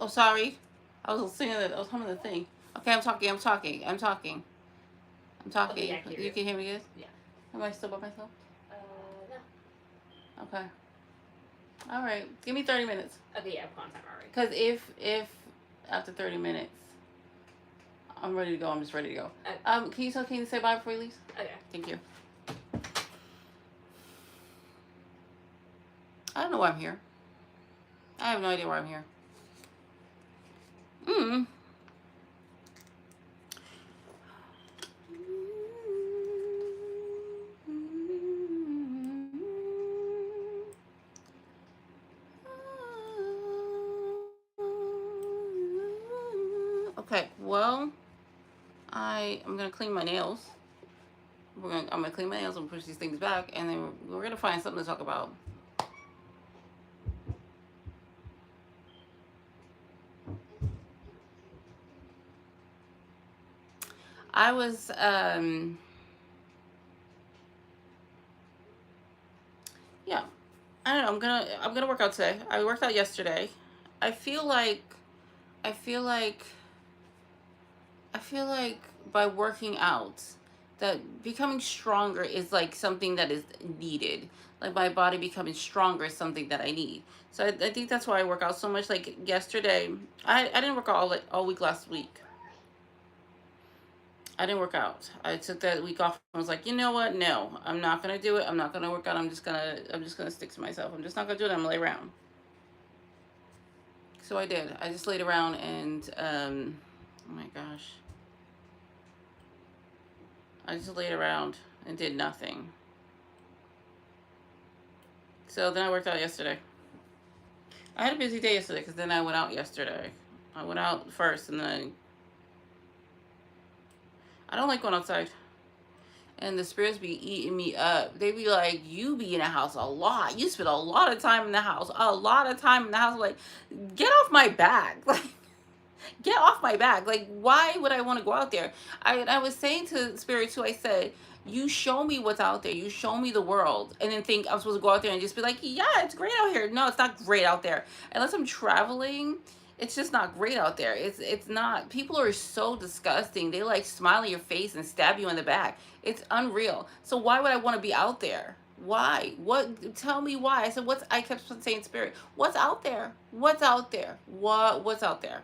Oh, sorry. I was singing it. I was humming the thing. Okay, I'm talking. I'm talking. I'm talking. I'm Okay, yeah, talking. I can hear You you. can hear me good? Yeah. Am I still by myself? Uh, no. Okay. All right. Give me 30 minutes. Okay, yeah, I'm on time already. Because if after 30 minutes I'm ready to go, I'm just ready to go. Can you say bye before you leave? Okay. Thank you. I don't know why I'm here. I have no idea why I'm here. Mm. Okay, well, I'm gonna clean my nails. I'm gonna clean my nails and push these things back, and then we're gonna find something to talk about. I was yeah, I don't know. I'm gonna work out today. I worked out yesterday. I feel like I feel like I feel like by working out, that becoming stronger is like something that is needed. Like my body becoming stronger is something that I need. So I think that's why I work out so much. Like yesterday, I didn't work out all week last week. I didn't work out. I took that week off and was like, you know what? No, I'm not gonna do it. I'm not gonna work out. I'm just gonna stick to myself. I'm just not gonna do it. I'm gonna lay around. So I did. I just laid around and oh my gosh. I just laid around and did nothing. So then I worked out yesterday. I had a busy day yesterday because then I went out yesterday. I went out first and then I don't like going outside. And the spirits be eating me up. They be like, you be in the house a lot. You spend a lot of time in the house. A lot of time in the house. Like, get off my back. Like, get off my back. Like, why would I want to go out there? I was saying to Spirit too, I said, you show me what's out there. You show me the world. And then think I'm supposed to go out there and just be like, yeah, it's great out here. No, it's not great out there. Unless I'm traveling, it's just not great out there. It's not. People are so disgusting. They like smile in your face and stab you in the back. It's unreal. So why would I want to be out there? Why? What? Tell me why. I said, what's? I kept saying, Spirit, what's out there? What's out there? What's out there?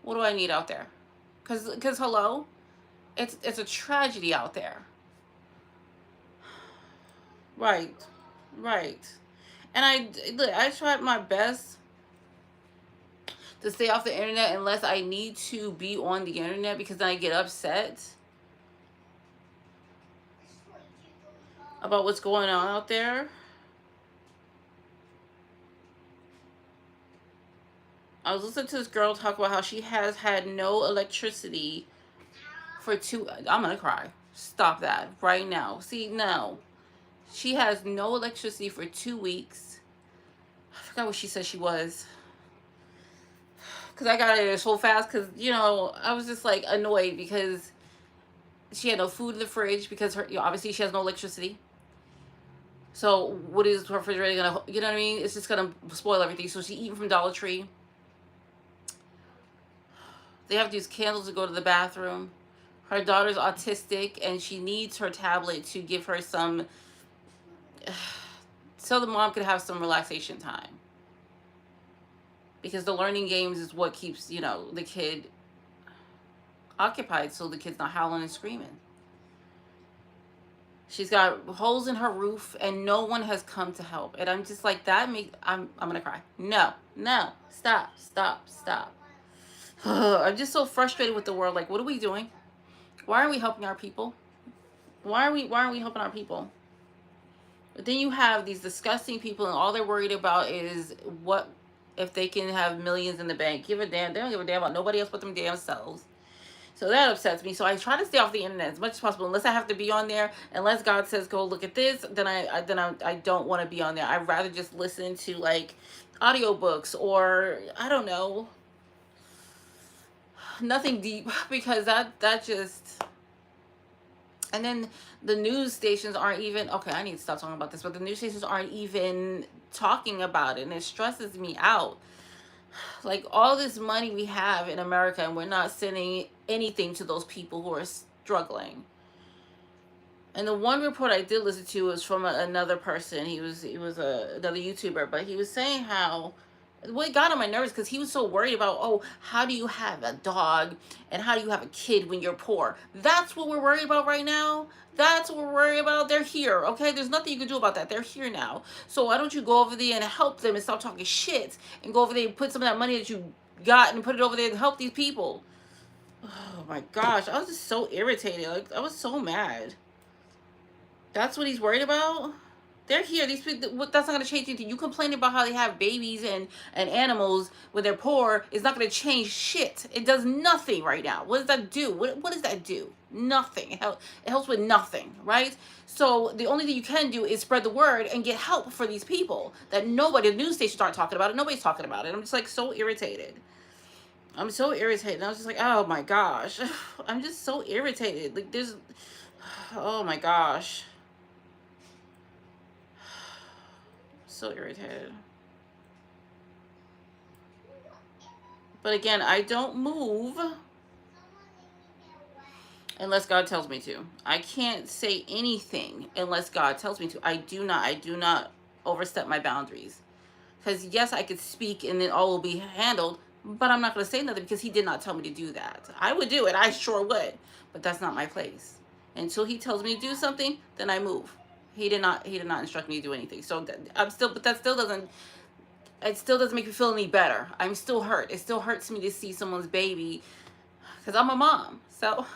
What do I need out there? Cause hello, it's a tragedy out there. Right, right. And I tried my best to stay off the internet unless I need to be on the internet because then I get upset about what's going on out there. I was listening to this girl talk about how she has had no electricity for two. I'm gonna cry. Stop that right now. See, no, she has no electricity for 2 weeks. I forgot what she said she was. Because I got it so fast because, I was just like annoyed because she had no food in the fridge because obviously she has no electricity. So what is her refrigerator gonna, you know what I mean? It's just gonna spoil everything. So she eating from Dollar Tree. They have to use candles to go to the bathroom. Her daughter's autistic and she needs her tablet to give her some, so the mom could have some relaxation time. Because the learning games is what keeps, the kid occupied so the kid's not howling and screaming. She's got holes in her roof and no one has come to help. And I'm just like, I'm gonna cry. No, no, stop, stop, stop. I'm just so frustrated with the world. Like, what are we doing? Why aren't we helping our people? Why aren't we helping our people? But then you have these disgusting people and all they're worried about is what if they can have millions in the bank. Give a damn. They don't give a damn about nobody else but them damn selves. So that upsets me. So I try to stay off the internet as much as possible, unless I have to be on there. Unless God says go look at this, then I don't want to be on there. I'd rather just listen to like audiobooks or I don't know, nothing deep because that just. And then the news stations aren't even okay. I need to stop talking about this, but the news stations aren't even talking about it, and it stresses me out. Like all this money we have in America, and we're not sending anything to those people who are struggling. And the one report I did listen to was from another person. Another YouTuber, but he was saying how what got on my nerves because he was so worried about, oh, how do you have a dog and how do you have a kid when you're poor? That's what we're worried about right now. That's what we're worried about. They're here, okay? There's nothing you can do about that. They're here now. So why don't you go over there and help them and stop talking shit and go over there and put some of that money that you got and put it over there to help these people? Oh my gosh, I was just so irritated. Like I was so mad. That's what he's worried about. They're here. These people. That's not going to change anything. You complaining about how they have babies and animals when they're poor is not going to change shit. It does nothing right now. What does that do? What does that do? Nothing. It helps with nothing, right? So the only thing you can do is spread the word and get help for these people that nobody, the news stations aren't talking about it. Nobody's talking about it. I'm just like so irritated. I'm so irritated. And I was just like, oh my gosh. I'm just so irritated. Like there's, oh my gosh. So irritated. But again, I don't move unless God tells me to. I can't say anything unless God tells me to. I do not overstep my boundaries. Because yes, I could speak and then all will be handled, but I'm not going to say nothing because he did not tell me to do that. I would do it. I sure would. But that's not my place. Until he tells me to do something, then I move. He did not instruct me to do anything. So but that still doesn't, it still doesn't make me feel any better. I'm still hurt. It still hurts me to see someone's baby because I'm a mom. So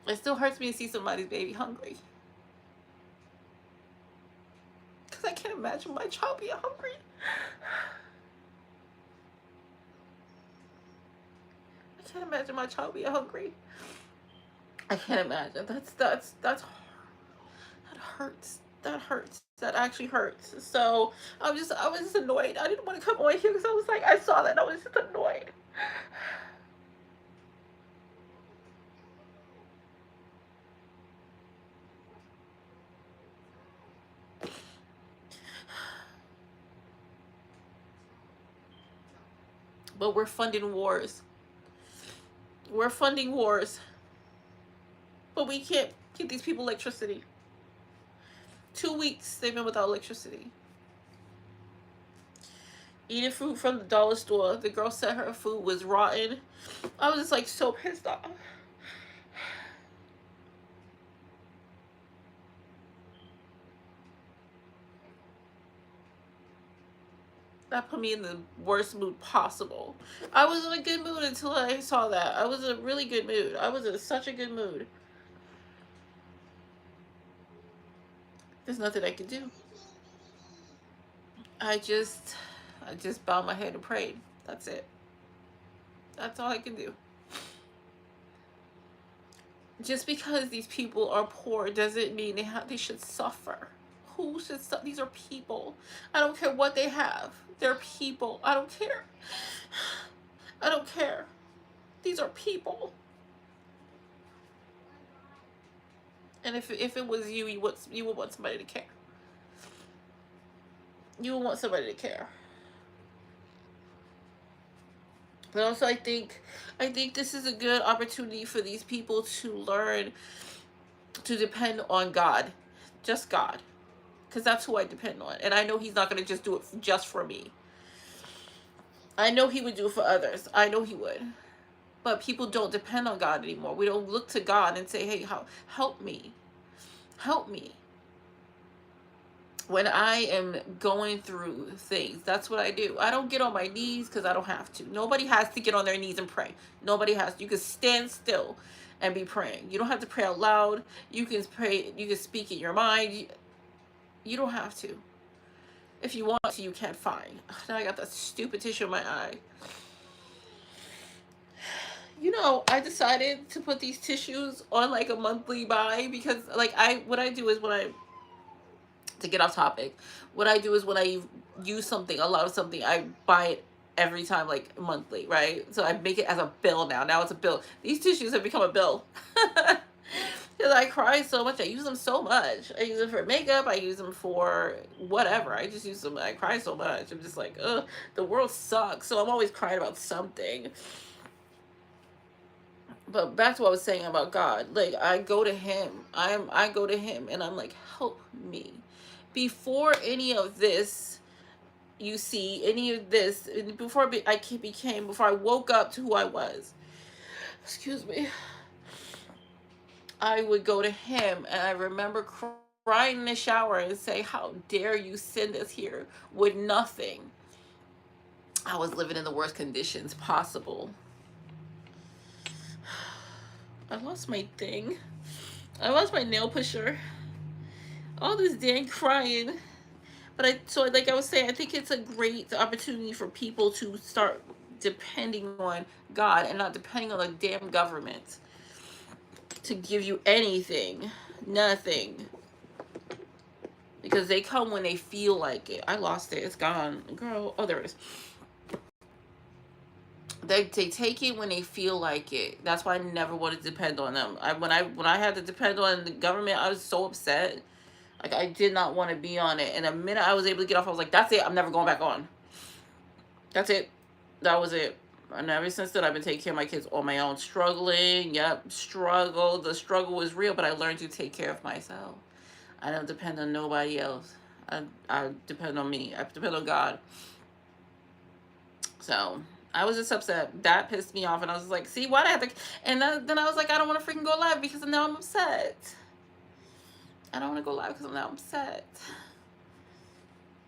it still hurts me to see somebody's baby hungry. Because I can't imagine my child being hungry. I can't imagine my child being hungry. I can't imagine. That hurts. That hurts. That actually hurts. So I was just annoyed. I didn't want to come on here because I was like, I saw that and I was just annoyed. But we're funding wars. We're funding wars. But we can't give these people electricity. 2 weeks they've been without electricity. Eating food from the dollar store. The girl said her food was rotten. I was just like so pissed off. That put me in the worst mood possible. I was in a good mood until I saw that. I was in a really good mood. I was in such a good mood. There's nothing I could do. I just bowed my head and prayed. That's it. That's all I can do. Just because these people are poor doesn't mean they should suffer. Who should suffer? These are people. I don't care what they have. They're people. I don't care. I don't care. These are people. And if it was you, you would want somebody to care. You would want somebody to care. But also, I think this is a good opportunity for these people to learn to depend on God, just God, because that's who I depend on, and I know He's not going to just do it just for me. I know He would do it for others. I know He would, but people don't depend on God anymore. We don't look to God and say, "Hey, help me, help me." When I am going through things, that's what I do. I don't get on my knees because I don't have to. Nobody has to get on their knees and pray. Nobody has to. You can stand still and be praying. You don't have to pray out loud. You can pray. You can speak in your mind. You don't have to. If you want to, you can. Fine. Now I got that stupid tissue in my eye. You know, I decided to put these tissues on like a monthly buy because like what I do is when I to get off topic, what I do is when I use something, a lot of something, I buy it every time, like monthly, right? So I make it as a bill now. Now it's a bill. These tissues have become a bill. Because I cry so much. I use them so much. I use them for makeup. I use them for whatever. I just use them. I cry so much. I'm just like, ugh, the world sucks. So I'm always crying about something. But back to what I was saying about God. Like I go to Him. I go to Him, and I'm like, help me. Before any of this, you see, any of this, before before I woke up to who I was. Excuse me. I would go to Him, and I remember crying in the shower and say, how dare you send us here with nothing. I was living in the worst conditions possible. I lost my thing. I lost my nail pusher. All this damn crying. But like I was saying, I think it's a great opportunity for people to start depending on God and not depending on the damn government to give you anything. Nothing. Because they come when they feel like it. I lost it. It's gone. Girl, oh, there it is. They take it when they feel like it. That's why I never wanted to depend on them. When I had to depend on the government, I was so upset. Like I did not want to be on it. And the minute I was able to get off, I was like, that's it. I'm never going back on. That's it. That was it. And ever since then, I've been taking care of my kids on my own. Struggling. Yep. Struggle. The struggle was real, but I learned to take care of myself. I don't depend on nobody else. I depend on me. I depend on God. So I was just upset. That pissed me off. And I was like, see, why did I have to? And then I was like, I don't want to freaking go live because now I'm upset. I don't want to go live because I'm now upset.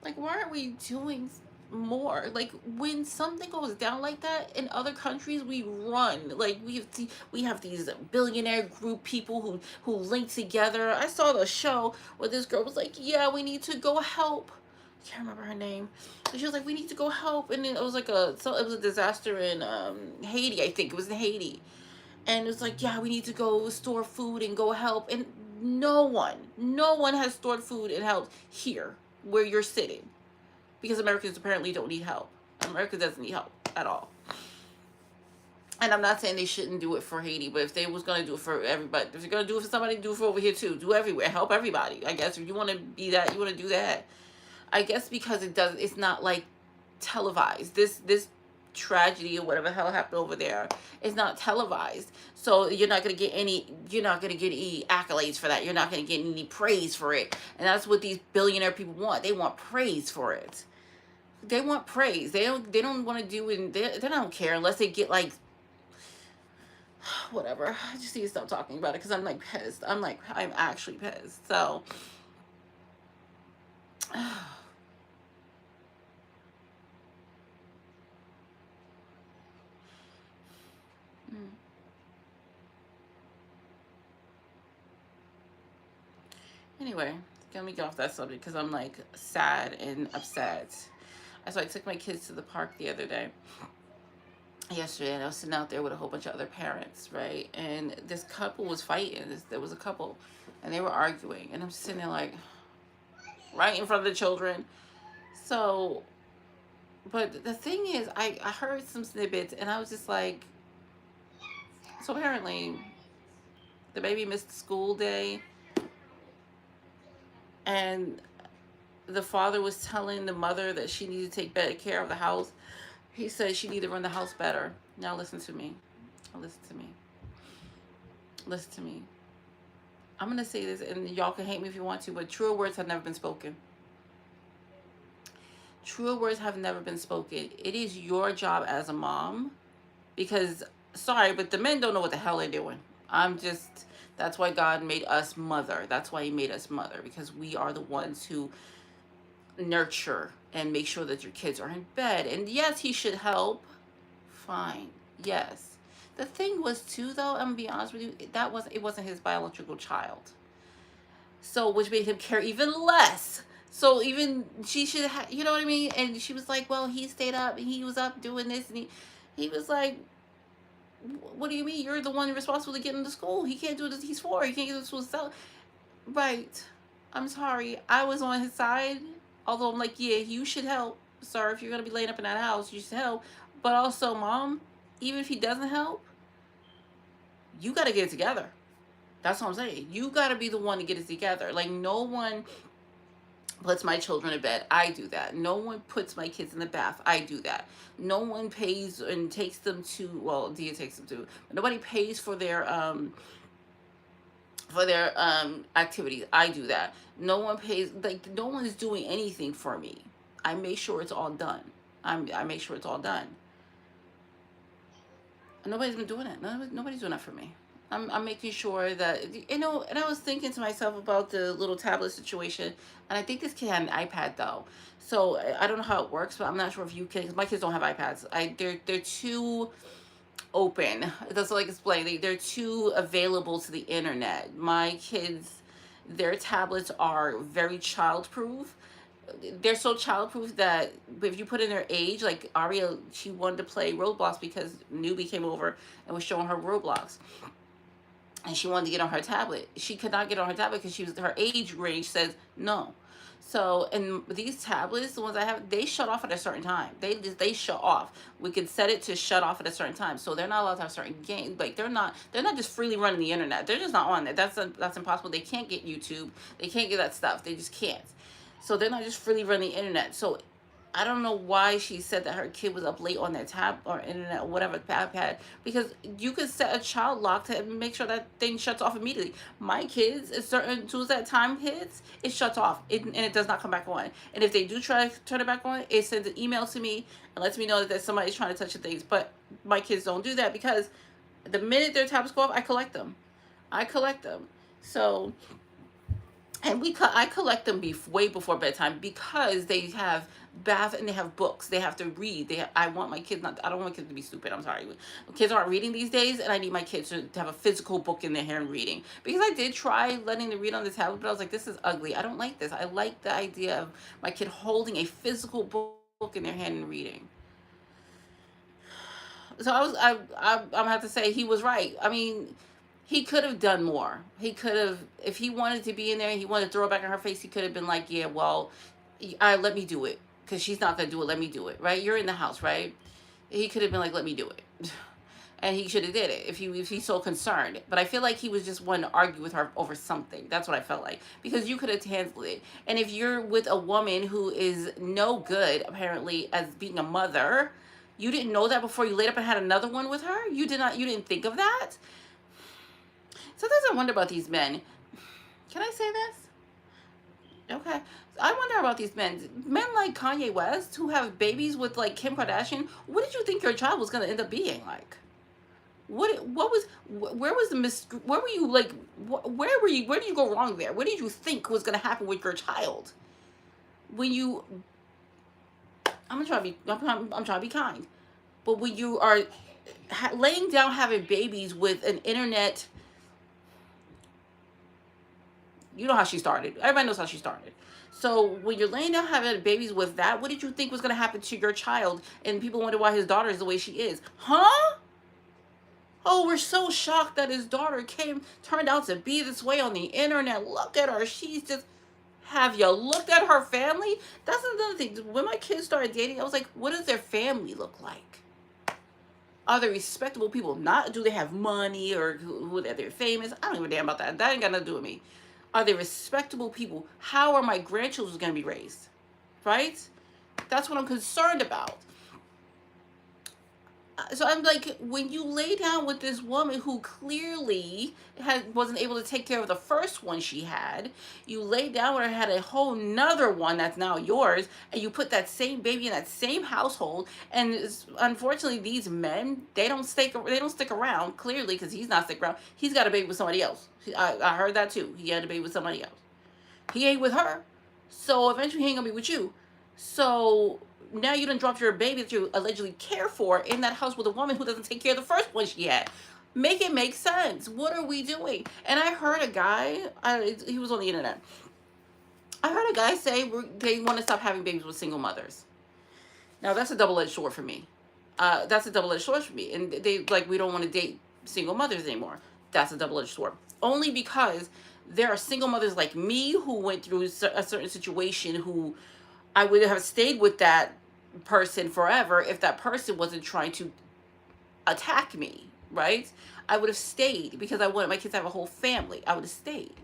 Like, why aren't we doing more? Like, when something goes down like that in other countries, we run. Like, we have these billionaire group people who link together. I saw the show where this girl was like, yeah, we need to go help. I can't remember her name. But she was like, we need to go help. And it was like it was a disaster in Haiti, I think. It was in Haiti. And it was like, yeah, we need to go store food and go help. And no one has stored food and helped here where you're sitting, because Americans apparently don't need help. America doesn't need help at all. And I'm not saying they shouldn't do it for Haiti, but if they was going to do it for everybody, if you're going to do it for somebody, do it for over here too. Do everywhere. Help everybody. I guess if you want to be that, you want to do that. I guess because it's not like televised. This tragedy or whatever the hell happened over there is not televised. So you're not going to get any accolades for that. You're not going to get any praise for it. And that's what these billionaire people want. They want praise for it. They want praise. They don't want to do it. They don't care unless they get like whatever. I just need to stop talking about it because I'm like pissed. I'm actually pissed. So anyway, let me get off that subject because I'm like sad and upset. So I took my kids to the park the other day, yesterday, and I was sitting out there with a whole bunch of other parents, right? And this couple was fighting. There was a couple, and they were arguing, and I'm sitting there like, right in front of the children. So, but the thing is, I heard some snippets, and I was just like, so apparently, the baby missed school day, and the father was telling the mother that she needed to take better care of the house. He said she needed to run the house better. Now listen to me. Listen to me. Listen to me. I'm going to say this, and y'all can hate me if you want to, but truer words have never been spoken. Truer words have never been spoken. It is your job as a mom, because, sorry, but the men don't know what the hell they're doing. That's why God made us mother. That's why He made us mother, because we are the ones who nurture and make sure that your kids are in bed. And yes, He should help. Fine. Yes. The thing was too, though, I'm gonna be honest with you, it wasn't his biological child. So, which made him care even less. So even she should have, you know what I mean? And she was like, well, he stayed up and he was up doing this, and he was like, What do you mean? You're the one responsible to get him to school. He can't do this. He's 4. He can't get to school himself. Right. I'm sorry. I was on his side. Although I'm like, yeah, you should help, sir. If you're gonna be laying up in that house, you should help. But also, mom, even if he doesn't help, you gotta get it together. That's what I'm saying. You gotta be the one to get it together. Like, no one puts my children to bed. I do that. No one puts my kids in the bath. I do that. No one pays and takes them to, well, Dia takes them to, but nobody pays for their activities. I do that. No one pays, like, no one is doing anything for me. I make sure it's all done. I make sure it's all done. And nobody's been doing it. Nobody's doing that for me. I'm making sure that, you know, and I was thinking to myself about the little tablet situation, and I think this kid had an iPad though. So I don't know how it works, but I'm not sure if you can, because my kids don't have iPads. They're too open. That's what I explain. They're too available to the internet. My kids, their tablets are very childproof. They're so childproof that if you put in their age, like Aria, she wanted to play Roblox because newbie came over and was showing her Roblox, and she wanted to get on her tablet. She could not get on her tablet because her age range says no. So, and these tablets, the ones I have, they shut off at a certain time. They shut off. We can set it to shut off at a certain time. So they're not allowed to have certain games. Like, they're not just freely running the internet. They're just not on it. That's impossible. They can't get YouTube. They can't get that stuff. They just can't. So they're not just freely running the internet. So I don't know why she said that her kid was up late on their tab or internet or whatever iPad, because you could set a child lock to make sure that thing shuts off immediately. My kids, as certain tools that time hits, it shuts off and it does not come back on. And if they do try to turn it back on, it sends an email to me and lets me know that there's somebody's trying to touch the things. But my kids don't do that because the minute their tablets go off, I collect them. I collect them. So, and I collect them way before bedtime because they have bath and they have books. They have to read. I want my kids not. I don't want my kids to be stupid. I'm sorry. Kids aren't reading these days, and I need my kids to have a physical book in their hand reading. Because I did try letting them read on the tablet, but I was like, this is ugly. I don't like this. I like the idea of my kid holding a physical book in their hand and reading. So I'm gonna have to say he was right. I mean, he could have done more. He could have, if he wanted to be in there and he wanted to throw it back in her face, he could have been like, yeah, well, let me do it because she's not gonna do it. Let me do it, right? You're in the house, right? He could have been like, let me do it, and he should have did it if he's so concerned. But I feel like he was just wanting to argue with her over something. That's what I felt like, because you could have handled it. And if you're with a woman who is no good apparently as being a mother, you didn't know that before you laid up and had another one with her. You didn't think of that. Sometimes I wonder about these men. Can I say this? Okay. I wonder about these men. Men like Kanye West who have babies with like Kim Kardashian. What did you think your child was going to end up being like? Where were you like, where did you go wrong there? What did you think was going to happen with your child? When you, I'm trying to be kind. But when you are laying down having babies with an internet, you know how she started. Everybody knows how she started. So when you're laying down having babies with that, what did you think was going to happen to your child? And people wonder why his daughter is the way she is. Huh? Oh, we're so shocked that his daughter turned out to be this way on the internet. Look at her. She's just, have you looked at her family? That's another thing. When my kids started dating, I was like, what does their family look like? Are they respectable people? Not do they have money or who they're famous? I don't give a damn about that. That ain't got nothing to do with me. Are they respectable people? How are my grandchildren going to be raised? Right? That's what I'm concerned about. So I'm like, when you lay down with this woman who clearly wasn't able to take care of the first one she had, you lay down with her, had a whole nother one that's now yours, and you put that same baby in that same household, and unfortunately these men, they don't stick around, clearly, because he's not sticking around. He's got a baby with somebody else. I heard that too. He had a baby with somebody else. He ain't with her, so eventually he ain't gonna be with you. So now you done dropped your baby that you allegedly care for in that house with a woman who doesn't take care of the first one she had. Make it make sense. What are we doing? And I heard a guy, he was on the internet. I heard a guy say they want to stop having babies with single mothers. Now that's a double-edged sword for me. That's a double-edged sword for me. And they like, we don't want to date single mothers anymore. That's a double-edged sword. Only because there are single mothers like me who went through a certain situation, who I would have stayed with that person forever if that person wasn't trying to attack me, right? I would have stayed because I wanted my kids to have a whole family. I would have stayed.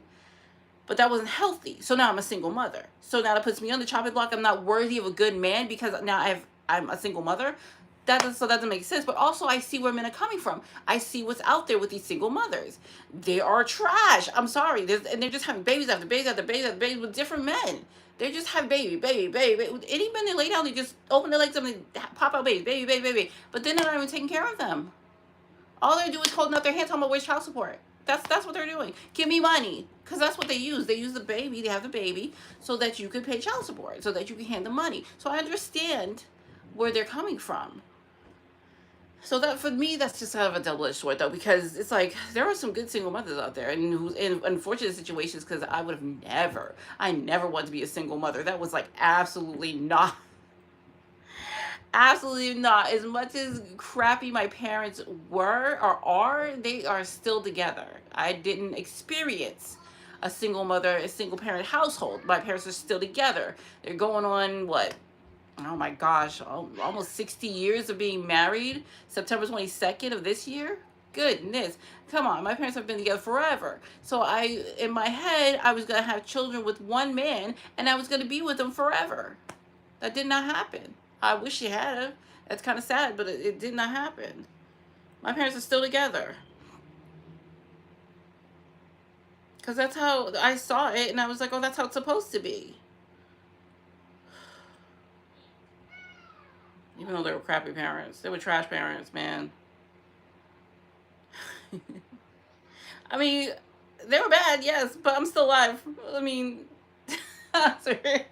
But that wasn't healthy. So now I'm a single mother. So now that puts me on the chopping block. I'm not worthy of a good man because now I'm a single mother. So that doesn't make sense. But also, I see where men are coming from. I see what's out there with these single mothers. They are trash. I'm sorry. And they're just having babies after babies after babies after babies with different men. They just have baby. Any men they lay down, they just open their legs up and they pop out baby. But then they're not even taking care of them. All they're doing is holding up their hands, talking about where's child support. That's what they're doing. Give me money, because that's what they use. They use the baby. They have the baby so that you can pay child support, so that you can hand them money. So I understand where they're coming from. So that, for me, that's just kind of a double-edged sword, though, because it's like there are some good single mothers out there, and who's in unfortunate situations. Because I never wanted to be a single mother. That was like absolutely not. Absolutely not. As much as crappy my parents were or are, they are still together. I didn't experience a single mother, a single parent household. My parents are still together. They're going on what? Oh my gosh, almost 60 years of being married. September 22nd of this year. Goodness. Come on, my parents have been together forever. So in my head, I was going to have children with one man and I was going to be with them forever. That did not happen. I wish it had. That's kind of sad, but it did not happen. My parents are still together. Because that's how I saw it, and I was like, oh, that's how it's supposed to be. Even though they were crappy parents. They were trash parents, man. I mean, they were bad, yes, but I'm still alive. I mean, spirit.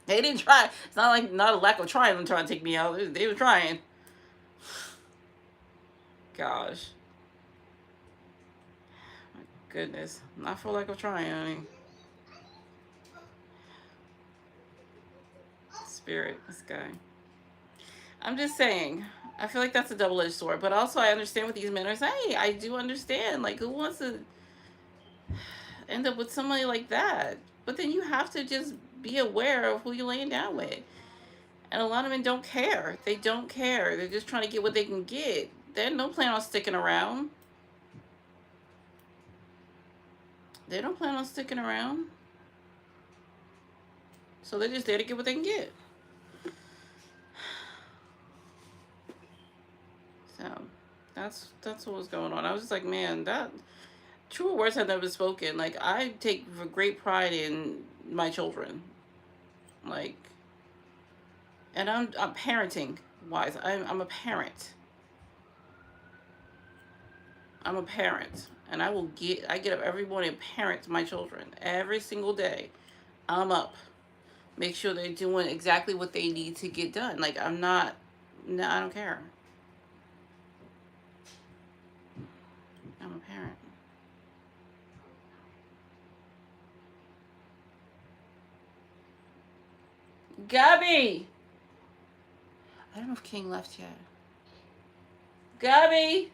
They didn't try. It's not a lack of trying them trying to take me out. They were trying. Gosh. My goodness. Not for lack of trying, honey. Spirit, this guy. I'm just saying. I feel like that's a double-edged sword. But also, I understand what these men are saying. I do understand. Like, who wants to end up with somebody like that? But then you have to just be aware of who you're laying down with. And a lot of men don't care. They don't care. They're just trying to get what they can get. They have no plan on sticking around. They don't plan on sticking around. So they're just there to get what they can get. So that's what was going on. I was just like, man, that truer words have never been spoken. Like, I take great pride in my children. Like, and I'm parenting wise. I'm a parent. I'm a parent, and I get up every morning and parent my children every single day. I'm up, make sure they're doing exactly what they need to get done. Like, I don't care. I'm a parent. Gabby! I don't know if King left yet. Gabby!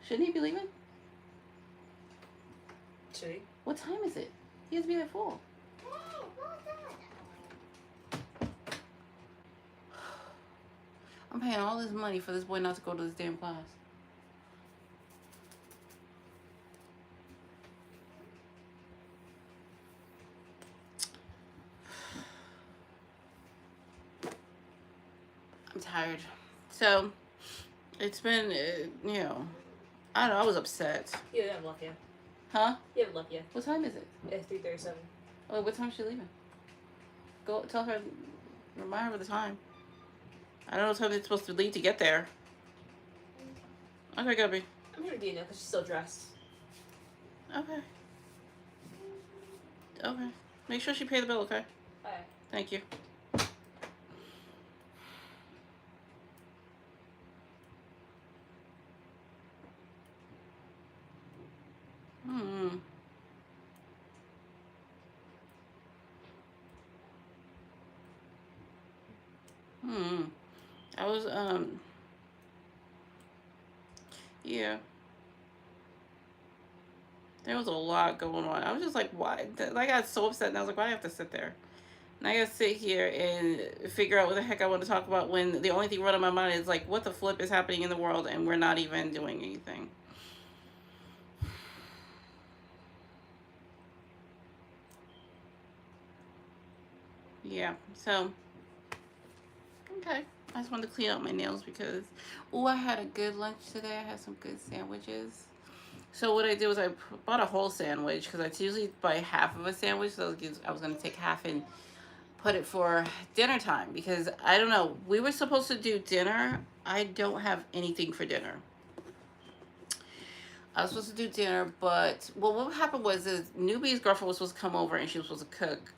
Shouldn't he be leaving? Should he? What time is it? He has to be there at 4. I'm paying all this money for this boy not to go to this damn class. I'm tired. So, it's been, you know, I don't know, I was upset. You haven't left yet. Huh? You haven't left yet. What time is it? It's 3:37. Oh, what time is she leaving? Go tell her, remind her of the time. I don't know what time they're supposed to leave to get there. Okay, Gabby. I'm sure Dina, because she's still dressed. Okay. Okay. Make sure she pay the bill, okay? Alright. Thank you. Hmm. I was yeah. There was a lot going on. I was just like, why? I got so upset, and I was like, why do I have to sit there? And I gotta sit here and figure out what the heck I want to talk about when the only thing running my mind is like, what the flip is happening in the world, and we're not even doing anything. Yeah. So okay. I just wanted to clean up my nails because, oh, I had a good lunch today. I had some good sandwiches. So what I did was I bought a whole sandwich because I usually buy half of a sandwich. So I was going to take half and put it for dinner time because I don't know. We were supposed to do dinner. I don't have anything for dinner. I was supposed to do dinner, but well, what happened was is Newbie's girlfriend was supposed to come over and she was supposed to cook,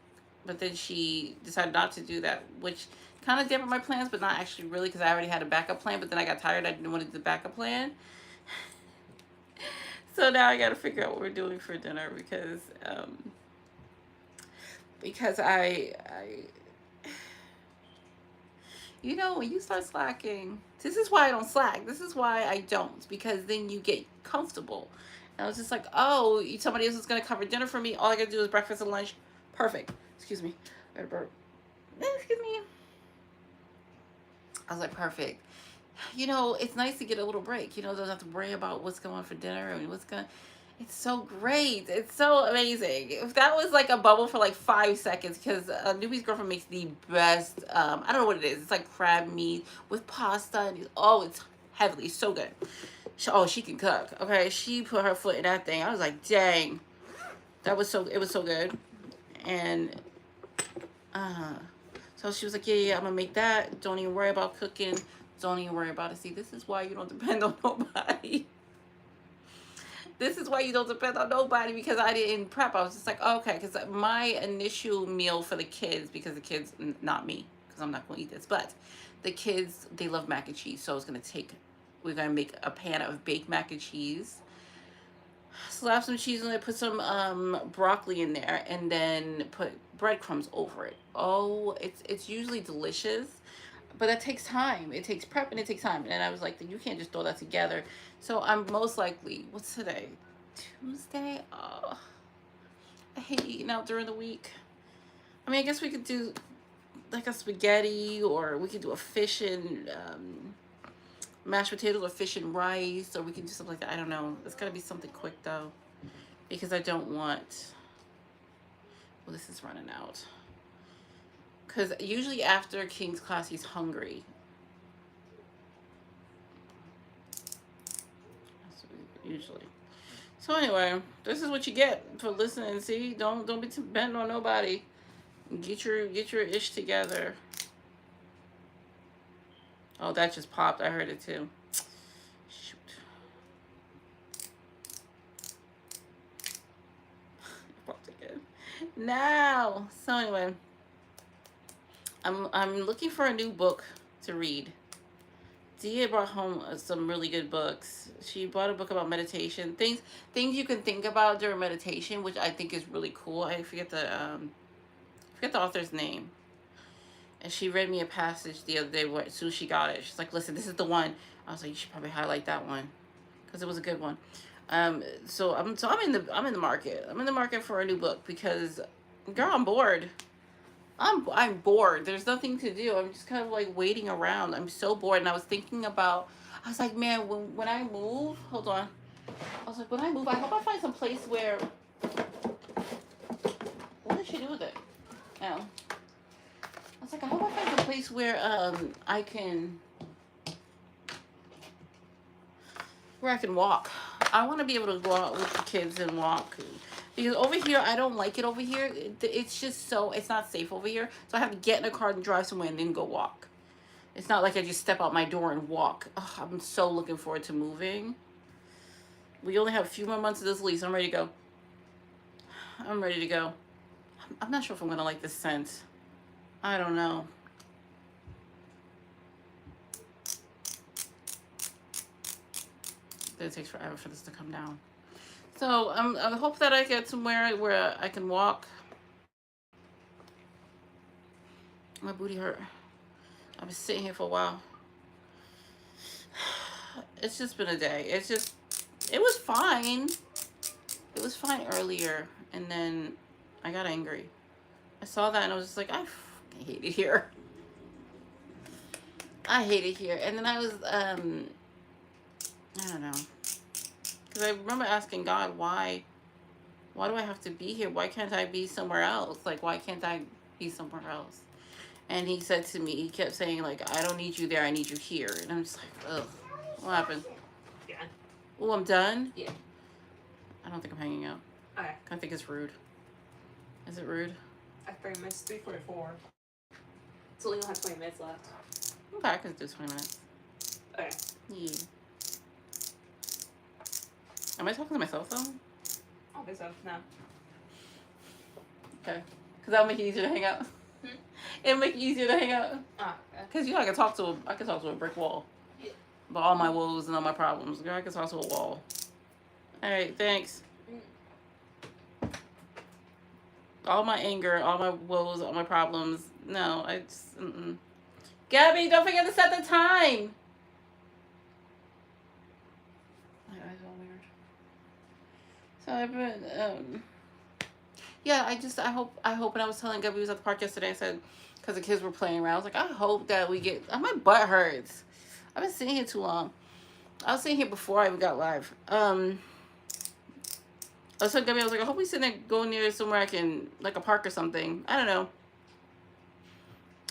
but then she decided not to do that, which kind of dampened my plans, but not actually really because I already had a backup plan. But then I got tired. I didn't want to do the backup plan, so now I got to figure out what we're doing for dinner because you know, when you start slacking, this is why I don't slack. This is why I don't, because then you get comfortable. And I was just like, oh, somebody else is going to cover dinner for me. All I got to do is breakfast and lunch. Perfect. Excuse me. I got to burp. Excuse me. I was like, perfect. You know, it's nice to get a little break. You know, don't have to worry about what's going on for dinner and what's going. It's so great. It's so amazing. If that was like a bubble for like 5 seconds, because Newbie's girlfriend makes the best. I don't know what it is. It's like crab meat with pasta, and oh, it's heavily so good. She can cook. Okay, she put her foot in that thing. I was like, dang, that was so. It was so good, and uh, so she was like, yeah, I'm gonna make that. Don't even worry about cooking. Don't even worry about it. See, this is why you don't depend on nobody. This is why you don't depend on nobody because I didn't prep. I was just like, oh, okay, because my initial meal for the kids, because the kids, not me, because I'm not going to eat this, but the kids, they love mac and cheese. So we're going to make a pan of baked mac and cheese. Slap some cheese in it, put some broccoli in there, and then put breadcrumbs over it. Oh, it's usually delicious, but that takes time. It takes prep and it takes time. And I was like, you can't just throw that together. So I'm most likely, what's today? Tuesday? Oh, I hate eating out during the week. I mean, I guess we could do like a spaghetti, or we could do a fish and mashed potatoes, or fish and rice, or we can do something like that. I don't know. It's got to be something quick though, because I don't want. Well, this is running out. Because usually after King's class, he's hungry. Usually. So anyway, this is what you get for listening. See, don't be bent on nobody. Get your ish together. Oh, that just popped. I heard it too. Shoot. It popped again. Now. So anyway, I'm looking for a new book to read. Dia brought home some really good books. She bought a book about meditation, things you can think about during meditation, which I think is really cool. I forget the author's name. And she read me a passage the other day as soon as she got it. She's like, "Listen, this is the one." I was like, "You should probably highlight that one because it was a good one." I'm in the market. I'm in the market for a new book because, girl, I'm bored. I'm bored. There's nothing to do. I'm just kind of like waiting around. I'm so bored. And I was thinking about. I was like, man, when I move, hold on. I was like, when I move, I hope I find some place where. What did she do with it? Oh. I was like, I hope I find some place where I can. Where I can walk. I want to be able to go out with the kids and walk. Because over here, I don't like it over here. It's just so, it's not safe over here. So I have to get in a car and drive somewhere and then go walk. It's not like I just step out my door and walk. Ugh, I'm so looking forward to moving. We only have a few more months of this lease. I'm ready to go. I'm ready to go. I'm not sure if I'm going to like this scent. I don't know. It takes forever for this to come down. So I hope that I get somewhere where I can walk. My booty hurt. I've been sitting here for a while. It's just been a day. It was fine. It was fine earlier, and then I got angry. I saw that and I was just like, I fucking hate it here. I hate it here. And then I was, I don't know. Because I remember asking God, why do I have to be here? Why can't I be somewhere else? Like, why can't I be somewhere else? And he said to me, he kept saying, like, I don't need you there, I need you here. And I'm just like, ugh, what happened? Yeah. Oh, I'm done? Yeah. I don't think I'm hanging out. Okay. I think it's rude. Is it rude? I think it's 3:44. So we only have 20 minutes left. Okay, I can do 20 minutes. Okay. Yeah. Am I talking to myself, though? I don't think so. No. Okay. Because that'll make it easier to hang out. It'll make it easier to hang out. Ah, okay. Because, you know, I can talk to a brick wall. Yeah. About all my woes and all my problems. Girl, I can talk to a wall. All right, thanks. All my anger, all my woes, all my problems. No, I just, Gabby, don't forget to set the time. My eyes are all weird. So I've been, yeah, I hope, when I was telling Gabby, we was at the park yesterday, I said, because the kids were playing around, I was like, I hope that we get, my butt hurts. I've been sitting here too long. I was sitting here before I even got live. I was telling Gabby, I was like, I hope we sit there, go near somewhere I can, like a park or something. I don't know.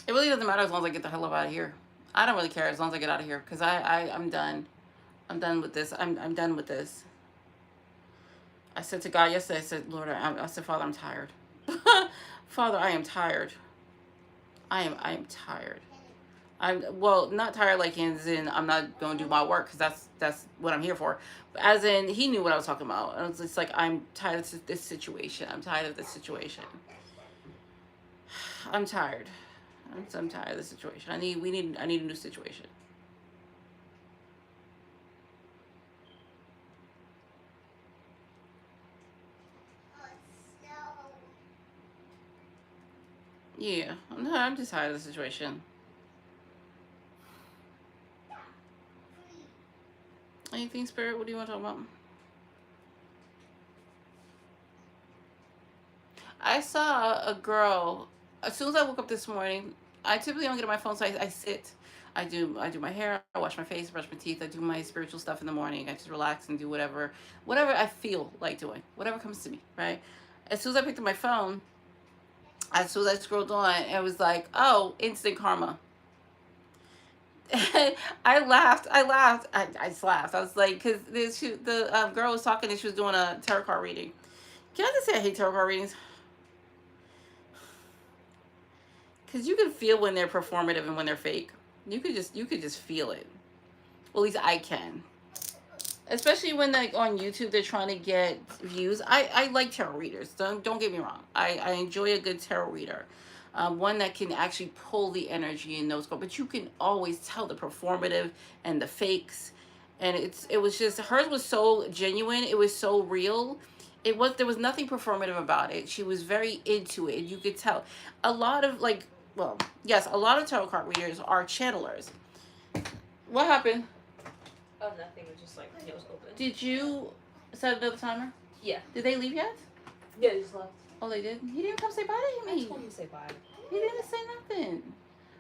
It really doesn't matter as long as I get the hell up out of here. I don't really care as long as I get out of here, because I'm done. I'm done with this. I'm done with this. I said to God yesterday, I said, Lord, I said, Father, I'm tired. Father, I am tired. I am tired. Well, not tired like in I'm not going to do my work, because that's what I'm here for. But as in, he knew what I was talking about. And it's like, I'm tired of this situation. I'm tired of this situation. I'm tired. I'm tired of the situation. I need a new situation. Yeah, I'm just tired of the situation. Anything, Spirit? What do you want to talk about? I saw a girl. As soon as I woke up this morning, I typically don't get on my phone, so I sit. I do my hair, I wash my face, brush my teeth, I do my spiritual stuff in the morning. I just relax and do whatever I feel like doing, whatever comes to me, right? As soon as I picked up my phone, as soon as I scrolled on, it was like, oh, instant karma. I laughed. I just laughed. I was like, because the girl was talking and she was doing a tarot card reading. Can I just say I hate tarot card readings? Because you can feel when they're performative and when they're fake. You could just feel it. Well, at least I can. Especially when, like, on YouTube they're trying to get views. I like tarot readers. Don't get me wrong. I enjoy a good tarot reader. One that can actually pull the energy and knows, but you can always tell the performative and the fakes. And it was just, hers was so genuine. It was so real. There was nothing performative about it. She was very into it. You could tell. A lot of, like, well, yes, a lot of tarot card readers are channelers. What happened? Oh, nothing. It was just like, it was open. Did you set another timer? Yeah. Did they leave yet? Yeah, they just left. Oh, they did? He didn't come say bye to me. I told him to say bye. He didn't say nothing.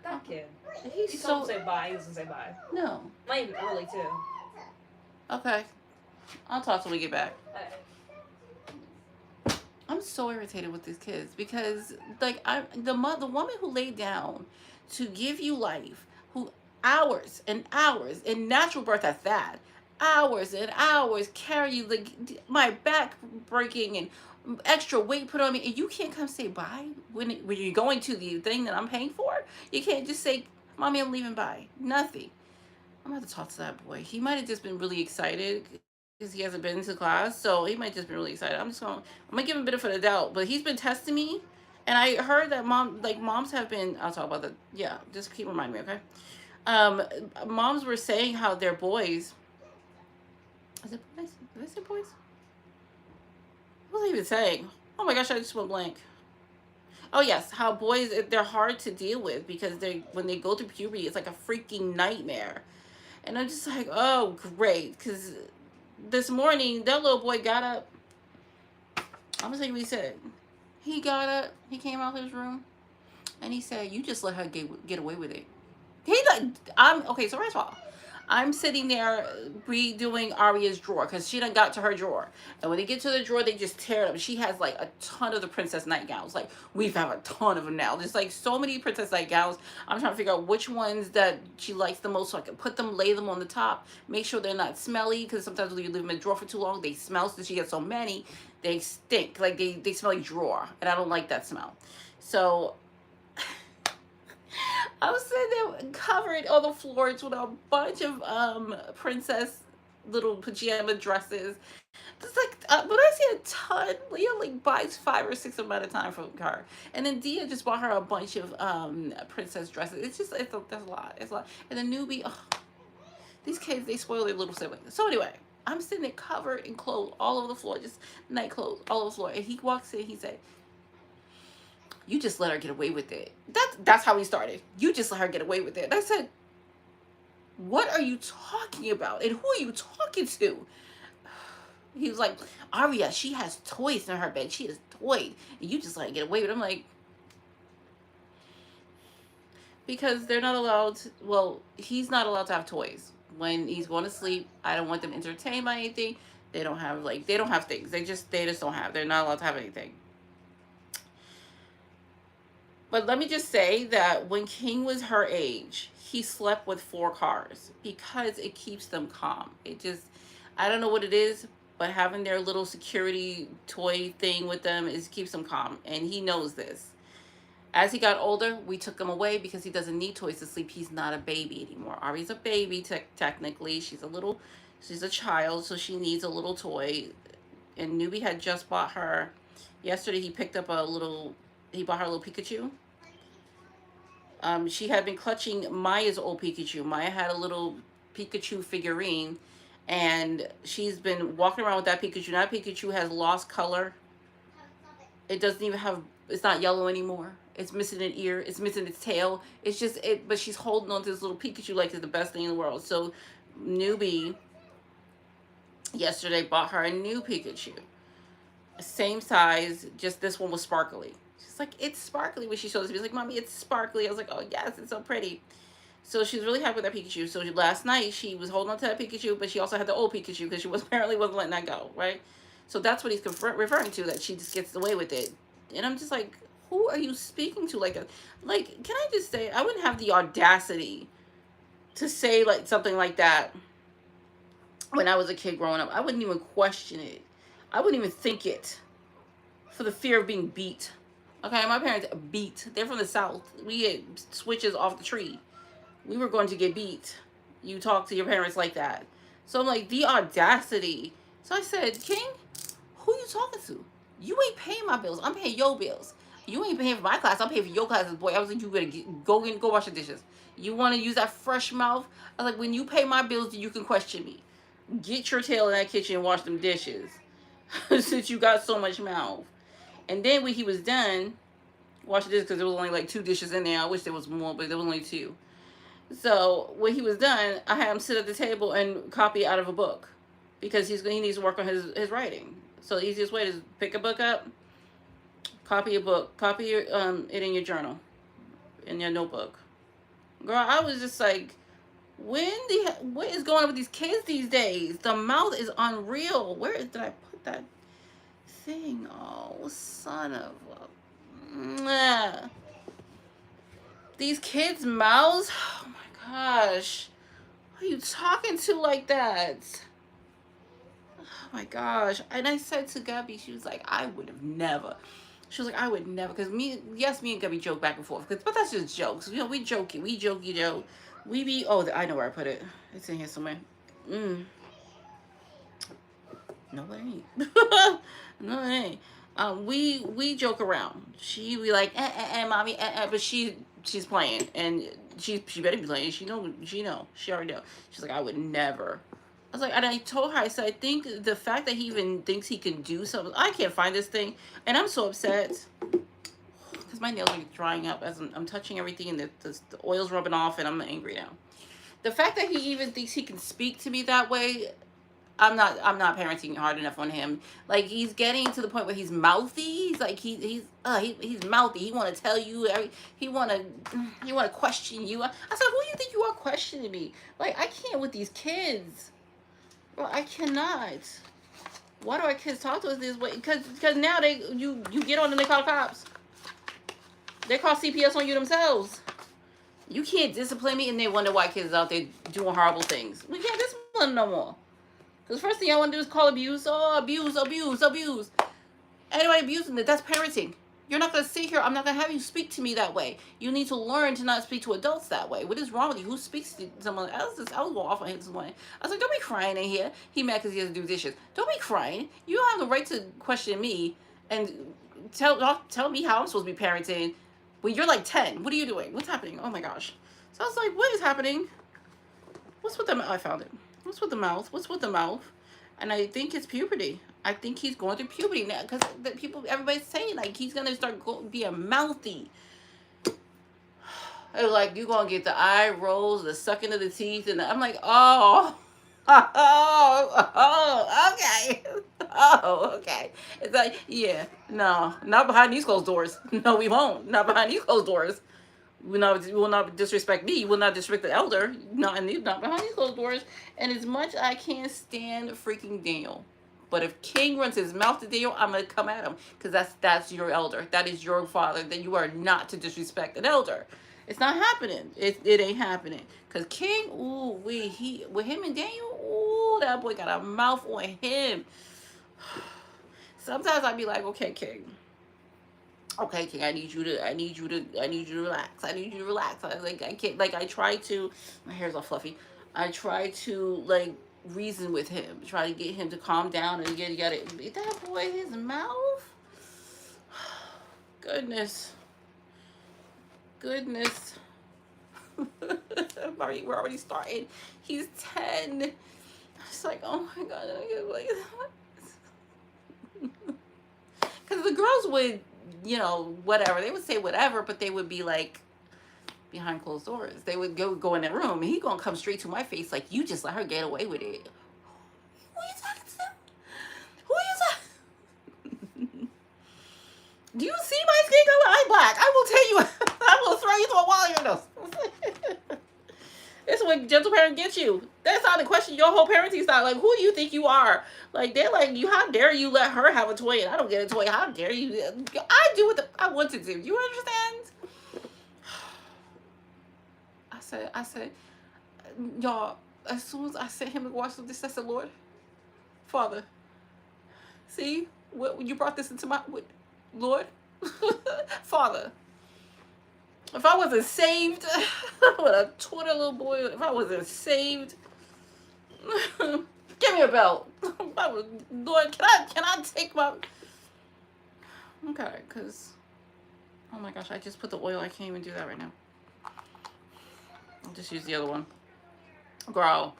That kid. He's He so... told him to say bye. He doesn't say bye. No. Not even early, too. Okay. I'll talk till we get back. Okay. I'm so irritated with these kids because, like, the woman who laid down to give you life, who hours and hours, in natural birth at that, hours and hours carry you, like, my back breaking and extra weight put on me, and you can't come say bye when you're going to the thing that I'm paying for? You can't just say, Mommy, I'm leaving, bye. Nothing. I'm going to talk to that boy. He might have just been really excited because he hasn't been to class, so he might just be really excited. I'm gonna give him a bit of the doubt, but he's been testing me, and I heard that moms have been. I'll talk about that. Yeah, just keep reminding me, okay? Moms were saying how their boys. Is it boys? Did I say boys? What was I even saying? Oh my gosh, I just went blank. Oh yes, how boys, they're hard to deal with because they when they go through puberty, it's like a freaking nightmare. And I'm just like, oh great, because this morning that little boy got up. I'm gonna tell you what he said. He got up, he came out of his room, and he said, "You just let her get away with it." He like, I'm okay. So first of all, I'm sitting there redoing Arya's drawer because she done got to her drawer, and when they get to the drawer, they just tear it up. She has like a ton of the princess nightgowns. Like we've have a ton of them now. There's like so many princess nightgowns. I'm trying to figure out which ones that she likes the most, so I can put them, lay them on the top, make sure they're not smelly because sometimes when you leave them in the drawer for too long, they smell. So she gets so many, they stink. Like they smell like drawer, and I don't like that smell. So I was sitting there covered on the floors with a bunch of princess little pajama dresses. It's like when I see a ton, Leah like buys 5 or 6 of them at a time from her, and then Dia just bought her a bunch of princess dresses. It's just there's a lot. It's a lot. And the newbie, oh, these kids, they spoil their little siblings. So anyway, I'm sitting there covered in clothes all over the floor, just night clothes all over the floor. And he walks in, he said, "You just let her get away with it." That's how he started. "You just let her get away with it." And I said, "What are you talking about? And who are you talking to?" He was like, "Arya, she has toys in her bed. She has toys. And you just let her get away with it." I'm like, because they're not allowed to, well, he's not allowed to have toys. When he's going to sleep, I don't want them entertained by anything. They don't have things. They just don't have. They're not allowed to have anything. But let me just say that when King was her age, he slept with 4 cars because it keeps them calm. I don't know what it is, but having their little security toy thing with them keeps them calm. And he knows this. As he got older, we took him away because he doesn't need toys to sleep. He's not a baby anymore. Ari's a baby, technically. She's a child, so she needs a little toy. And Newbie had just bought her, yesterday he picked up he bought her a little Pikachu. She had been clutching Maya's old Pikachu. Maya had a little Pikachu figurine, and she's been walking around with that Pikachu. Now Pikachu has lost color. It doesn't even have, it's not yellow anymore. It's missing an ear. It's missing its tail. It's just, but she's holding on to this little Pikachu like it's the best thing in the world. So Newbie yesterday bought her a new Pikachu. Same size, just this one was sparkly. She's like, "It's sparkly," when she shows it. She's like, "Mommy, it's sparkly." I was like, "Oh yes, it's so pretty." So she's really happy with that Pikachu. So last night she was holding on to that Pikachu, but she also had the old Pikachu because she apparently wasn't letting that go, right? So that's what he's referring to, that she just gets away with it. And I'm just like, who are you speaking to like that? Like, can I just say, I wouldn't have the audacity to say like something like that when I was a kid growing up. I wouldn't even question it. I wouldn't even think it for the fear of being beat. Okay, my parents beat. They're from the South. We get switches off the tree. We were going to get beat. You talk to your parents like that. So I'm like, the audacity. So I said, "King, who you talking to? You ain't paying my bills. I'm paying your bills. You ain't paying for my class. I'm paying for your classes, boy." I was like, "You better go wash the dishes. You want to use that fresh mouth?" I was like, "When you pay my bills, you can question me. Get your tail in that kitchen and wash them dishes." Since you got so much mouth. And then when he was done, wash the dishes, because there was only like 2 dishes in there. I wish there was more, but there was only 2. So when he was done, I had him sit at the table and copy out of a book, because he needs to work on his writing. So the easiest way is pick a book up, copy a book, copy it in your journal, in your notebook. Girl, I was just like, what is going on with these kids these days? The mouth is unreal. Where did I put that thing? Oh, son of a... These kids' mouths. Oh my gosh. Who are you talking to like that? Oh my gosh. And I said to Gabby, she was like, "I would have never." She was like, "I would never." Because me and Gabby joke back and forth. But that's just jokes. You know, we jokey joke. We be, oh, I know where I put it. It's in here somewhere. No, it ain't. No, it ain't. We joke around. She be like, mommy, but she's playing, and she better be playing. She already know. She's like, "I would never." I was like, and I told her, I said, I think the fact that he even thinks he can do something, I can't find this thing, and I'm so upset. because my nails are drying up as I'm touching everything, and the oil's rubbing off, and I'm angry now. The fact that he even thinks he can speak to me that way, I'm not parenting hard enough on him. Like, he's getting to the point where he's mouthy. He's like he's mouthy. He want to tell you he want to question you. I said, who do you think you are questioning me? Like, I can't with these kids. Well, I cannot. Why do our kids talk to us this way? Because now you get on and they call the cops. They call CPS on you themselves. You can't discipline me, and they wonder why kids out there doing horrible things. We can't discipline them no more. Because first thing I want to do is call abuse. Oh, abuse, abuse, abuse. Anybody abusing it, that's parenting. You're not going to sit here. I'm not going to have you speak to me that way. You need to learn to not speak to adults that way. What is wrong with you? Who speaks to someone? I was going off on him this morning. I was like, don't be crying in here. He mad because he has to do dishes. Don't be crying. You don't have the right to question me and tell me how I'm supposed to be parenting when you're like 10. What are you doing? What's happening? Oh my gosh. So I was like, what is happening? What's with the mouth? I found it. What's with the mouth? What's with the mouth? And I think it's puberty. I think he's going through puberty now because everybody's saying like he's gonna start being mouthy. They're like, you're gonna get the eye rolls, the sucking of the teeth, and I'm like, oh, okay, oh, okay. It's like, yeah, no, not behind these closed doors. No, we won't. Not behind these closed doors. We will not disrespect me. Will not disrespect the elder. Not behind these closed doors. And as much I can't stand freaking Daniel, but if King runs his mouth to Daniel, I'm gonna come at him because that's your elder. That is your father. That you are not to disrespect an elder. It's not happening. It ain't happening. Cause King, ooh, with him and Daniel, ooh, that boy got a mouth on him. Sometimes I'd be like, okay, King. Okay, King, I need you to relax. I need you to relax. I can't, like, I try to, my hair's all fluffy. I try to, like, reason with him. Try to get him to calm down and get it. That boy, his mouth? Goodness. We're already starting. He's 10. It's like, oh my God. Because the girls would, whatever. They would say whatever, but they would be like behind closed doors. They would go in that room, and he gonna come straight to my face like, you just let her get away with it. Who are you talking to? Who are you talking? Do you see my skin color? I'm black. I will tell you. I will throw you through a wall in your nose. This is what gentle parent gets you. That's how to question your whole parenting style. Like, who do you think you are? Like, they're like, how dare you let her have a toy and I don't get a toy? How dare you? I do what I want to do. You understand? I said, y'all, as soon as I sent him to watch this, I said, Lord, Father, see, when you brought this into my, Lord, Father, if I wasn't saved, what a Twitter little boy, if I wasn't saved, give me a belt. Lord, can I take my, okay, because, oh my gosh, I just put the oil, I can't even do that right now. I'll just use the other one. Girl,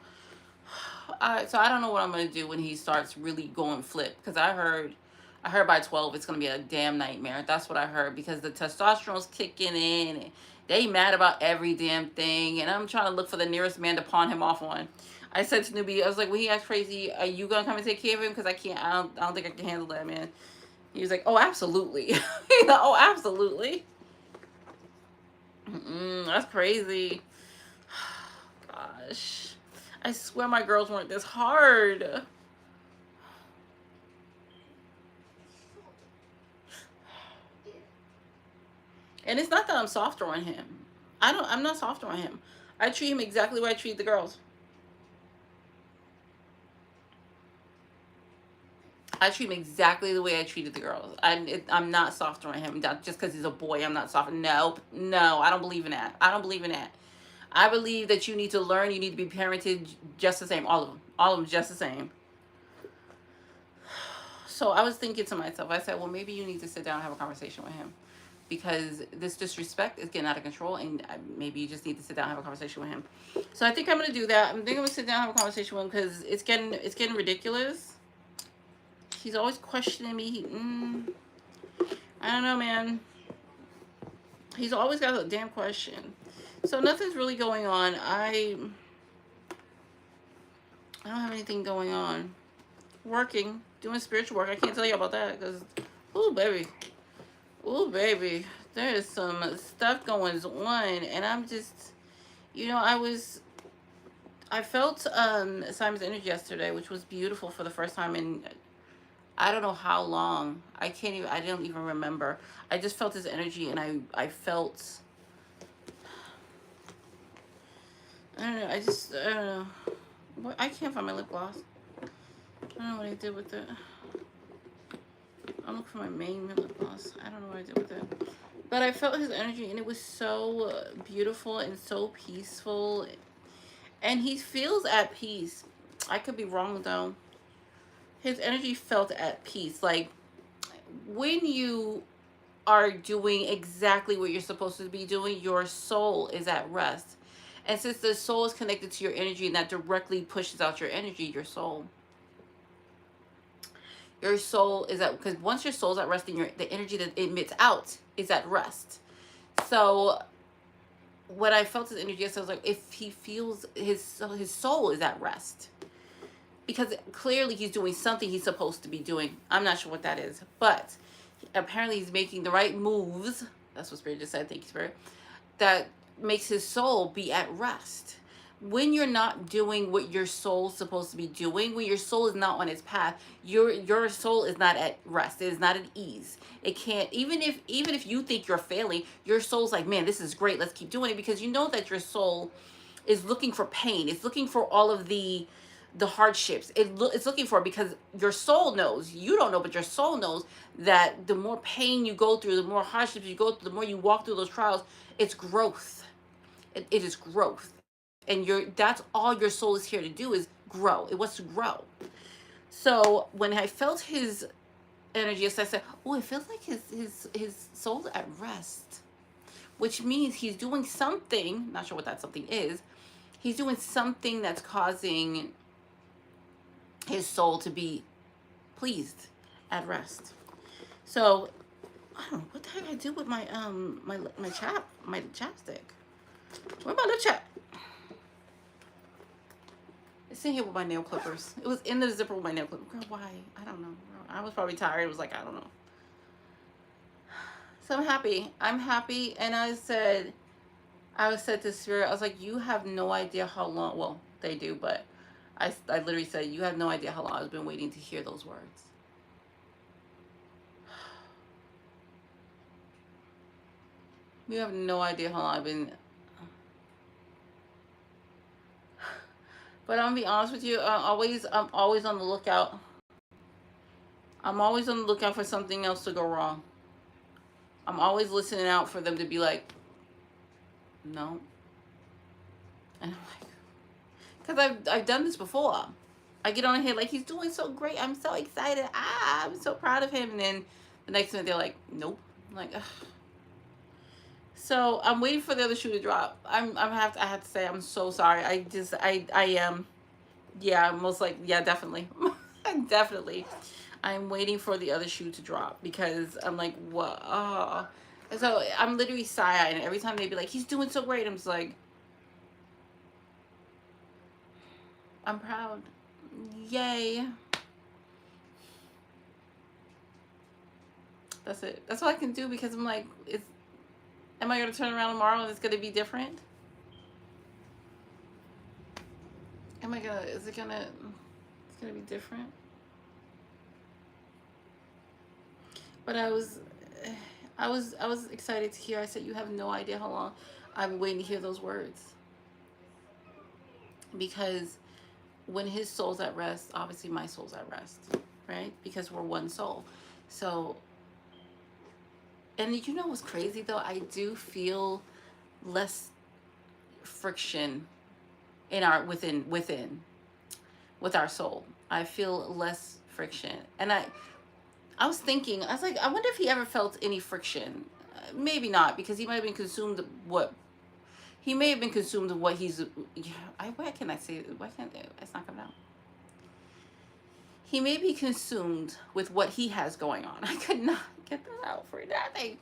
so I don't know what I'm going to do when he starts really going flip, because I heard by 12 it's going to be a damn nightmare. That's what I heard, because the testosterone's kicking in and they mad about every damn thing, and I'm trying to look for the nearest man to pawn him off on. I said to Newbie, I was like, when he acts crazy, are you going to come and take care of him? Because I don't think I can handle that, man. He was like, oh, absolutely. Oh, absolutely. That's crazy. Gosh. I swear my girls weren't this hard. And it's not that I'm softer on him. I'm not softer on him. I treat him exactly the way I treat the girls. I treat him exactly the way I treated the girls. I'm not softer on him. Just because he's a boy, I'm not soft. No, I don't believe in that. I don't believe in that. I believe that you need to learn. You need to be parented just the same. All of them just the same. So I was thinking to myself, I said, well, maybe you need to sit down and have a conversation with him, because this disrespect is getting out of control, and maybe you just need to sit down and have a conversation with him. So I think I'm going to do that. I think I'm going to sit down and have a conversation with him, because it's getting ridiculous. He's always questioning me. I don't know, man. He's always got a damn question. So nothing's really going on. I don't have anything going on. Working, doing spiritual work. I can't tell you about that because, ooh, baby. Ooh, baby. There is some stuff going on. And I'm just, I felt Simon's energy yesterday, which was beautiful for the first time in I don't know how long. I don't even remember. I just felt his energy and I felt, I don't know, I don't know. I can't find my lip gloss. I don't know what I did with it. I'm looking for my main lip gloss. I don't know what I did with it. But I felt his energy and it was so beautiful and so peaceful. And he feels at peace. I could be wrong though. His energy felt at peace. Like when you are doing exactly what you're supposed to be doing, your soul is at rest. And since the soul is connected to your energy and that directly pushes out your energy, your soul is at, because once your soul's at rest, then the energy that it emits out is at rest. So what I felt his energy, I was like, if he feels his soul is at rest, because clearly he's doing something he's supposed to be doing. I'm not sure what that is, but apparently he's making the right moves. That's what Spirit just said. Thank you, Spirit. That makes his soul be at rest. When you're not doing what your soul's supposed to be doing, when your soul is not on its path, your soul is not at rest. It is not at ease. It can't, even if you think you're failing, your soul's like, man, this is great. Let's keep doing it, because you know that your soul is looking for pain. It's looking for all of the hardships. It's looking for, because your soul knows, you don't know, but your soul knows that the more pain you go through, the more hardships you go through, the more you walk through those trials, it's growth. It is growth. And that's all your soul is here to do, is grow. It wants to grow. So when I felt his energy, I said, oh, it feels like his soul's at rest, which means he's doing something, not sure what that something is. He's doing something that's causing his soul to be pleased, at rest. So I don't know what the heck I do with my my chapstick. Where my lip chap? It's in here with my nail clippers. It was in the zipper with my nail clippers. Girl, why? I don't know. I was probably tired. It was like, I don't know. So I'm happy. I'm happy. And I said to Spirit, I was like, you have no idea how long. Well, they do, but I literally said, you have no idea how long I've been waiting to hear those words. You have no idea how long I've been. But I'm gonna be honest with you. I'm always on the lookout. I'm always on the lookout for something else to go wrong. I'm always listening out for them to be like, no. And I'm like, because I've done this before. I get on here like, he's doing so great. I'm so excited. I'm so proud of him. And then the next minute they're like, nope. I'm like, ugh. So I'm waiting for the other shoe to drop. I have to say, I'm so sorry. I am. Yeah, most likely. Yeah, definitely. Definitely. I'm waiting for the other shoe to drop, because I'm like, what? Oh. And so I'm literally sigh-eyed, and every time they be like, he's doing so great, I'm just like, I'm proud. Yay. That's it. That's all I can do, because I'm like, am I going to turn around tomorrow and it's going to be different? It's going to be different? But I was excited to hear. I said, you have no idea how long I've been waiting to hear those words. Because when his soul's at rest, obviously my soul's at rest, right? Because we're one soul. So, and you know what's crazy though? I do feel less friction in our within with our soul. I feel less friction. And I was thinking, I was like, I wonder if he ever felt any friction. Maybe not, because he might have been consumed with what he's. Why can't I say it? Why can't it's not coming out? He may be consumed with what he has going on. I could not get that out for nothing.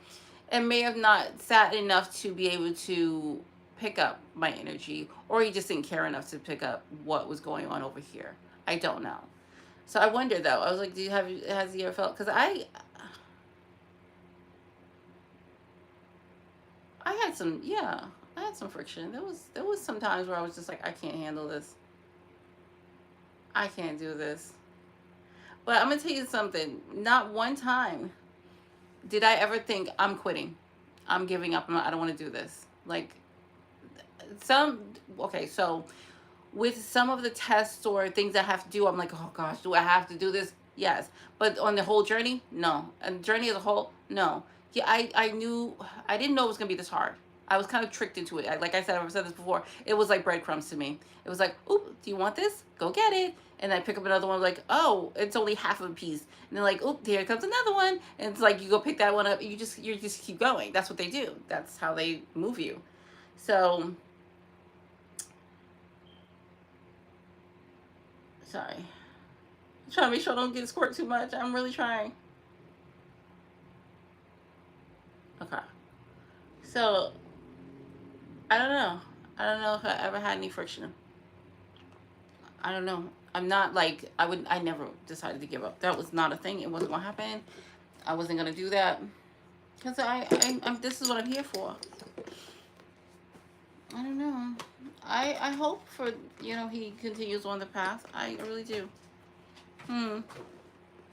and may have not sat enough to be able to pick up my energy, or he just didn't care enough to pick up what was going on over here. I don't know. So I wonder though. I was like, has he ever felt? Because I had some, yeah, I had some friction. There was some times where I was just like, I can't handle this. I can't do this. But I'm gonna tell you something. Not one time did I ever think I'm quitting. I'm giving up. I don't want to do this. Like some, okay, so with some of the tests or things I have to do, I'm like, oh gosh, do I have to do this? Yes. But on the whole journey, no. And the journey as a whole, no. Yeah, I knew, I didn't know it was going to be this hard. I was kind of tricked into it. Like I said, I've said this before. It was like breadcrumbs to me. It was like, oop, do you want this? Go get it. And I pick up another one, like, oh, it's only half of a piece. And then like, oop, here comes another one. And it's like, you go pick that one up. You just keep going. That's what they do. That's how they move you. So, sorry. I'm trying to make sure I don't get squirt too much. I'm really trying. Okay. So, I don't know. I don't know if I ever had any friction. I don't know. I'm not like, I never decided to give up. That was not a thing. It wasn't going to happen. I wasn't going to do that. Because this is what I'm here for. I don't know. I hope for, he continues on the path. I really do. You're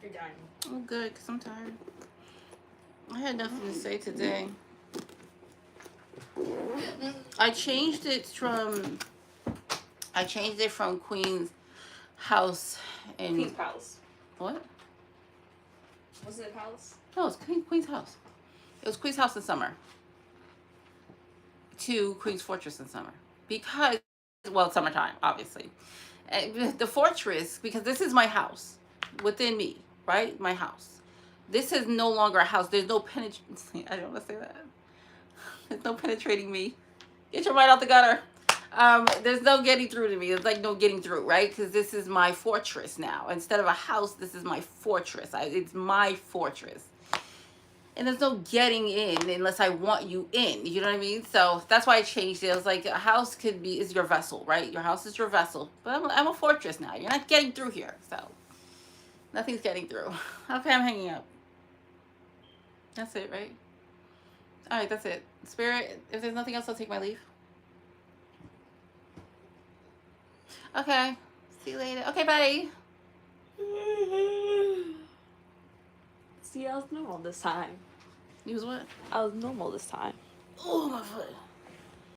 dying. Oh, good, because I'm tired. I had nothing to say today. I changed it from Queen's House and Queen's Palace. what? Wasn't it Palace? No, it's Queen's House. It was Queen's House in summer to Queen's Fortress in summer because, well, summertime, obviously. The fortress, because this is my house within me, right? My house. This is no longer a house. There's no penetrating. I don't want to say that. There's no penetrating me. Get your mind out the gutter. There's no getting through to me. There's like no getting through, right? Because this is my fortress now. Instead of a house, this is my fortress. It's my fortress. And there's no getting in unless I want you in. You know what I mean? So that's why I changed it. I was like, a house is your vessel, right? Your house is your vessel. But I'm a fortress now. You're not getting through here. So nothing's getting through. Okay, I'm hanging up. That's it, right? All right, that's it. Spirit, if there's nothing else, I'll take my leave. Okay. See you later. Okay, bye. See, I was normal this time. You was what? I was normal this time. Oh, my foot.